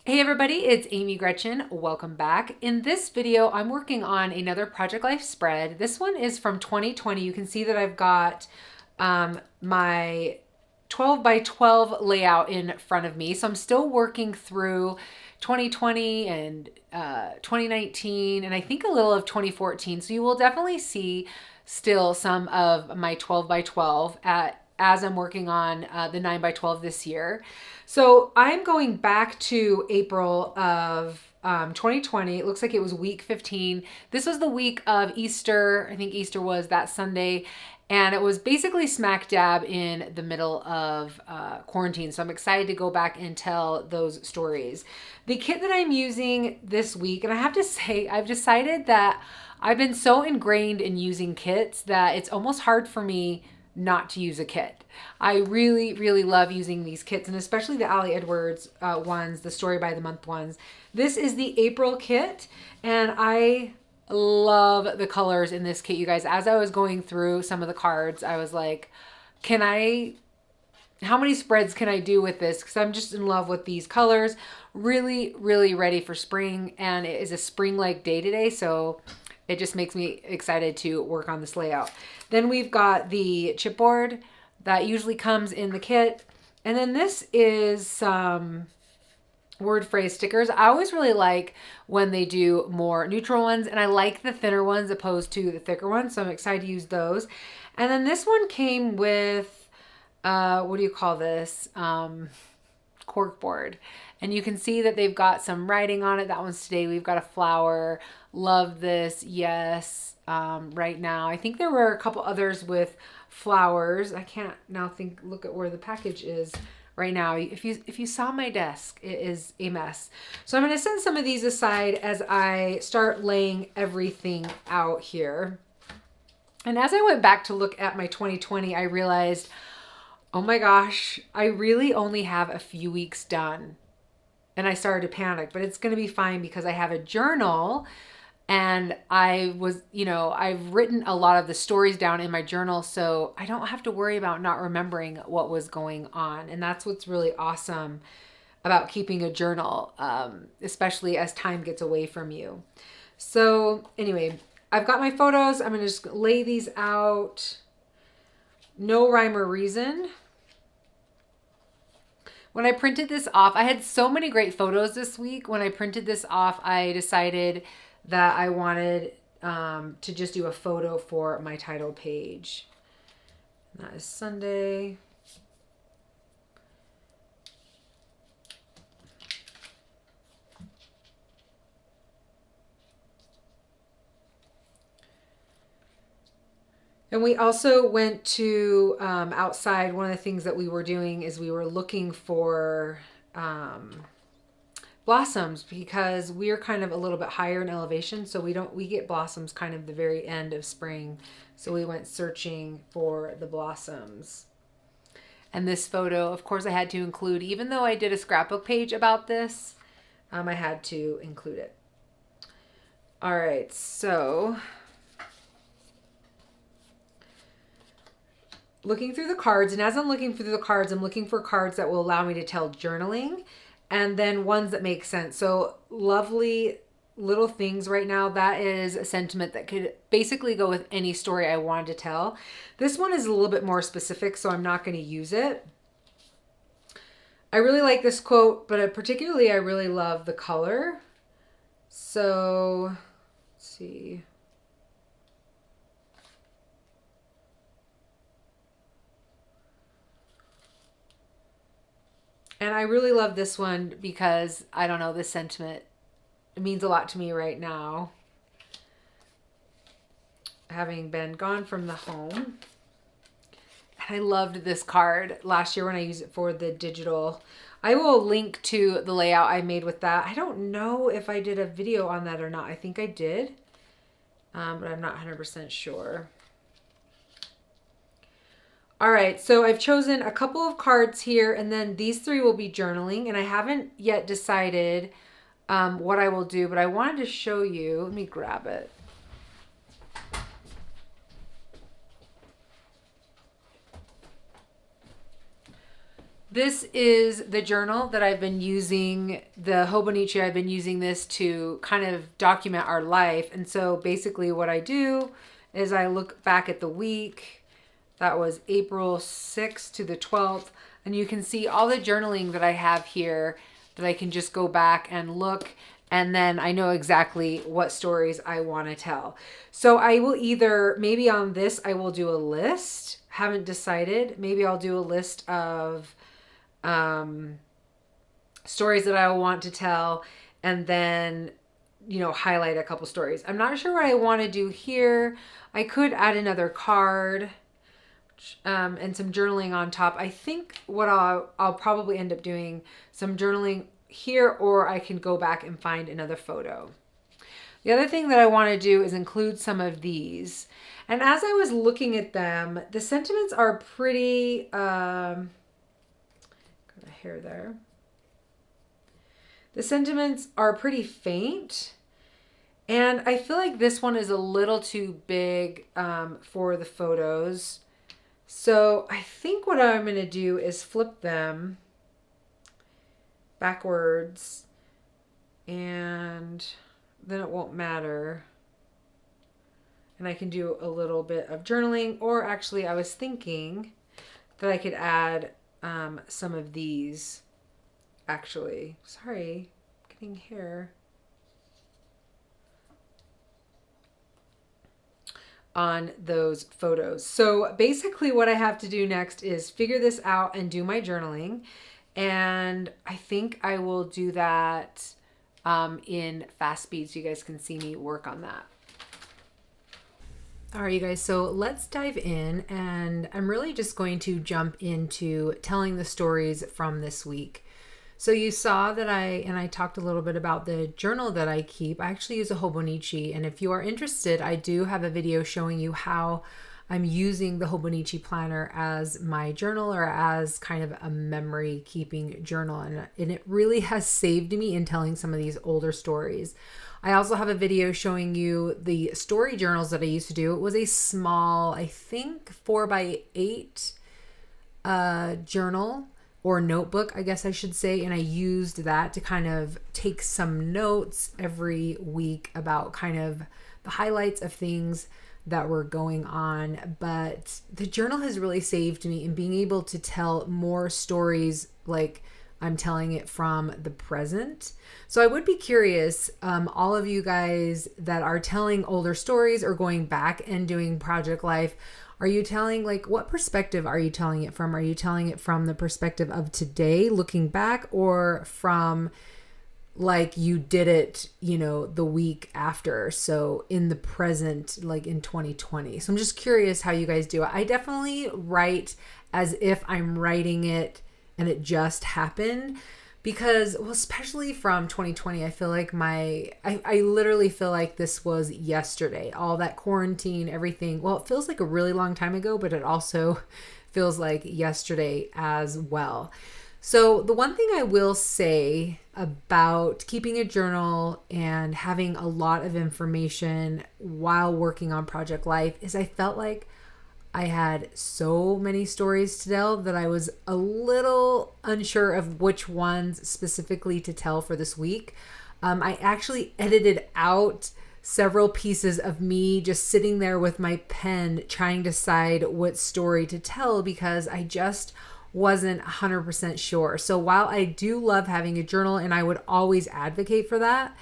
Hey everybody, it's Amy Gretchen. Welcome back. In this video, I'm working on another Project Life spread. This one is from 2020. You can see that I've got my 12 by 12 layout in front of me. So I'm still working through 2020 and 2019 and I think a little of 2014. So you will definitely see still some of my 12 by 12 as I'm working on the 9 by 12 this year. So I'm going back to April of 2020. It looks like it was week 15. This was the week of Easter. I think Easter was that Sunday. And it was basically smack dab in the middle of quarantine. So I'm excited to go back and tell those stories. The kit that I'm using this week, and I have to say, I've decided that I've been so ingrained in using kits that it's almost hard for me not to use a kit. I really, really love using these kits, and especially the Ali Edwards ones, the Story by the Month ones. This is the April kit, and I love the colors in this kit, you guys. As I was going through some of the cards, I was like, how many spreads can I do with this? Because I'm just in love with these colors. Really, really ready for spring, and it is a spring-like day today, so it just makes me excited to work on this layout. Then we've got the chipboard that usually comes in the kit. And then this is some word phrase stickers. I always really like when they do more neutral ones, and I like the thinner ones opposed to the thicker ones, so I'm excited to use those. And then this one came with, what do you call this? Corkboard. And you can see that they've got some writing on it. That one's today. We've got a flower. Love this. Yes. Right now. I think there were a couple others with flowers. I can't now look at where the package is right now. If you saw my desk, it is a mess. So I'm going to set some of these aside as I start laying everything out here. And as I went back to look at my 2020, I realized, oh my gosh, I really only have a few weeks done. And I started to panic, but it's going to be fine because I have a journal, and I've written a lot of the stories down in my journal, so I don't have to worry about not remembering what was going on. And that's what's really awesome about keeping a journal, especially as time gets away from you. So anyway, I've got my photos. I'm going to just lay these out. No rhyme or reason. When I printed this off, I had so many great photos this week. When I printed this off, I decided that I wanted to just do a photo for my title page. And that is Sunday. And we also went to outside. One of the things that we were doing is we were looking for blossoms, because we're kind of a little bit higher in elevation. So we get blossoms kind of the very end of spring. So we went searching for the blossoms. And this photo, of course, I had to include, even though I did a scrapbook page about this, I had to include it. All right, so looking through the cards, and as I'm looking through the cards, I'm looking for cards that will allow me to tell journaling, and then ones that make sense. So lovely little things right now. That is a sentiment that could basically go with any story I wanted to tell. This one is a little bit more specific, so I'm not going to use it. I really like this quote, but particularly I really love the color. So let's see. And I really love this one because, I don't know, this sentiment, it means a lot to me right now. Having been gone from the home. And I loved this card last year when I used it for the digital. I will link to the layout I made with that. I don't know if I did a video on that or not. I think I did, but I'm not 100% sure. All right, so I've chosen a couple of cards here, and then these three will be journaling, and I haven't yet decided what I will do, but I wanted to show you. Let me grab it. This is the journal that I've been using, the Hobonichi. I've been using this to kind of document our life. And so basically what I do is I look back at the week. That was April 6th to the 12th. And you can see all the journaling that I have here that I can just go back and look. And then I know exactly what stories I want to tell. So I will either, maybe on this, I will do a list. Haven't decided. Maybe I'll do a list of stories that I want to tell, and then, you know, highlight a couple stories. I'm not sure what I want to do here. I could add another card and some journaling on top. I think what I'll probably end up doing some journaling here, or I can go back and find another photo. The other thing that I want to do is include some of these. And as I was looking at them, the sentiments are pretty, hair there. The sentiments are pretty faint, and I feel like this one is a little too big for the photos. So I think what I'm going to do is flip them backwards, and then it won't matter. And I can do a little bit of journaling, or actually I was thinking that I could add some of these, actually. Sorry, getting hair on those photos. So basically what I have to do next is figure this out and do my journaling. And I think I will do that in fast speed so you guys can see me work on that. All right, you guys, so let's dive in, and I'm really just going to jump into telling the stories from this week. So you saw that I talked a little bit about the journal that I keep. I actually use a Hobonichi, and if you are interested, I do have a video showing you how I'm using the Hobonichi planner as my journal, or as kind of a memory keeping journal, and it really has saved me in telling some of these older stories. I also have a video showing you the story journals that I used to do. It was a small, I think 4x8 journal, or notebook, I guess I should say. And I used that to kind of take some notes every week about kind of the highlights of things that were going on. But the journal has really saved me in being able to tell more stories, like I'm telling it from the present. So I would be curious, all of you guys that are telling older stories or going back and doing project life, are you telling, like, what perspective are you telling it from? Are you telling it from the perspective of today, looking back, or from like you did it, you know, the week after? So in the present, like in 2020. So I'm just curious how you guys do it. I definitely write as if I'm writing it and it just happened, because, well, especially from 2020, I feel like I literally feel like this was yesterday. All that quarantine, everything. Well, it feels like a really long time ago, but it also feels like yesterday as well. So the one thing I will say about keeping a journal and having a lot of information while working on Project Life is I felt like I had so many stories to tell that I was a little unsure of which ones specifically to tell for this week. I actually edited out several pieces of me just sitting there with my pen trying to decide what story to tell, because I just wasn't 100% sure. So while I do love having a journal and I would always advocate for that,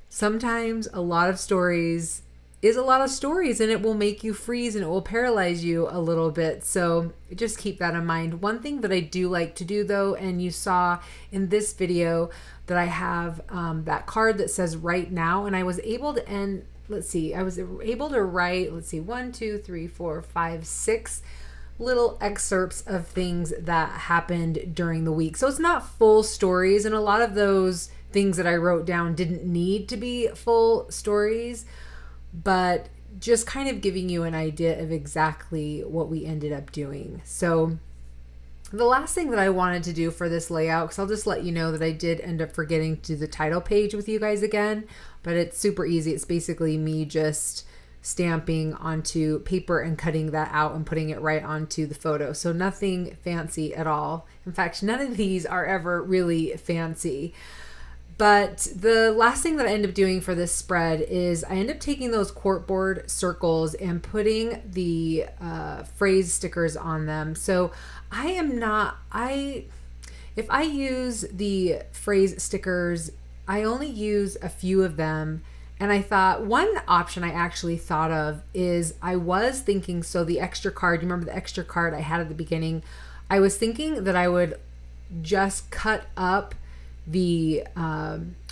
sometimes a lot of stories is a lot of stories, and it will make you freeze and it will paralyze you a little bit. So just keep that in mind. One thing that I do like to do though, and you saw in this video that I have that card that says right now, and I was able to end, I was able to write, 1, 2, 3, 4, 5, 6 little excerpts of things that happened during the week. So it's not full stories, and a lot of those things that I wrote down didn't need to be full stories, but just kind of giving you an idea of exactly what we ended up doing. So the last thing that I wanted to do for this layout, because I'll just let you know that I did end up forgetting to do the title page with you guys again, but it's super easy. It's basically me just stamping onto paper and cutting that out and putting it right onto the photo. So nothing fancy at all. In fact, none of these are ever really fancy. But the last thing that I end up doing for this spread is I end up taking those corkboard circles and putting the phrase stickers on them. So if I use the phrase stickers, I only use a few of them. And I thought one option I actually thought of is I was thinking, so the extra card, you remember the extra card I had at the beginning? I was thinking that I would just cut up the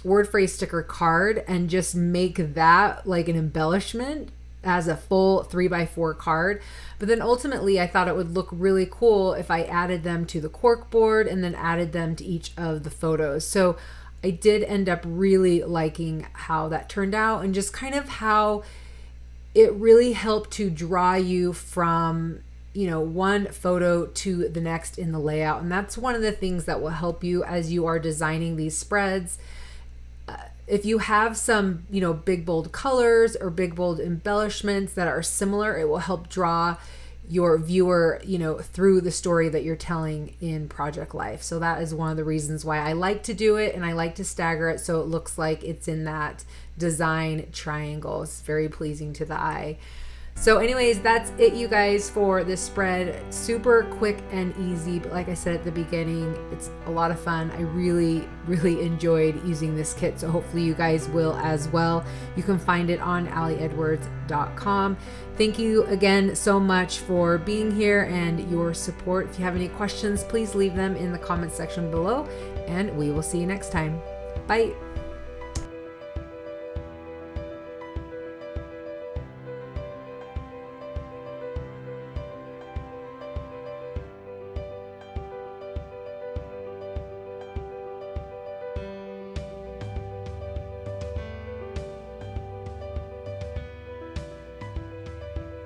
word phrase sticker card and just make that like an embellishment as a full 3x4 card. But then ultimately I thought it would look really cool if I added them to the cork board and then added them to each of the photos. So I did end up really liking how that turned out, and just kind of how it really helped to draw you from, you know, one photo to the next in the layout. And that's one of the things that will help you as you are designing these spreads. If you have some, you know, big bold colors or big bold embellishments that are similar, it will help draw your viewer, you know, through the story that you're telling in Project Life. So that is one of the reasons why I like to do it, and I like to stagger it so it looks like it's in that design triangle. It's very pleasing to the eye. So anyways, that's it, you guys, for this spread. Super quick and easy, but like I said at the beginning, it's a lot of fun. I really, really enjoyed using this kit, so hopefully you guys will as well. You can find it on AllieEdwards.com. Thank you again so much for being here and your support. If you have any questions, please leave them in the comment section below, and we will see you next time. Bye.